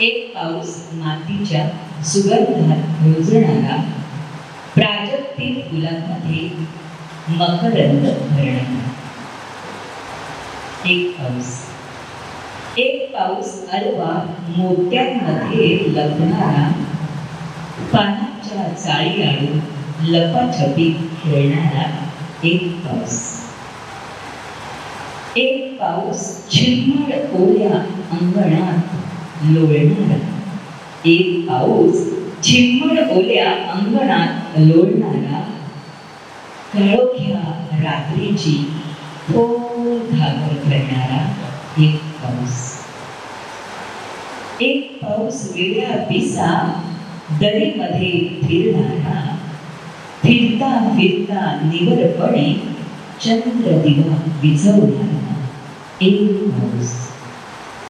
एक पाऊस मातीच्या सुगंधात रुजणारा, प्राजक्तीत फुलांमध्ये मकरंद भरणारा. एक पाऊस अलवा मोत्यांमध्ये लपणारा, पानाच्या चाळी आडून लपाछपी खेळणारा. एक पाऊस चिन्मड ओल्या अंगणात लोळणारा. एक पाऊस चिन्मड ओल्या अंगणात लोळणारा, काळोख्या रात्रीची थोर घागर करणारा. एक पाऊस वेड्या पिसा दरीमध्ये फिरणारा, फिरता फिरता निवडपणे चंद्र दिवा विझवणारा. एक पाऊस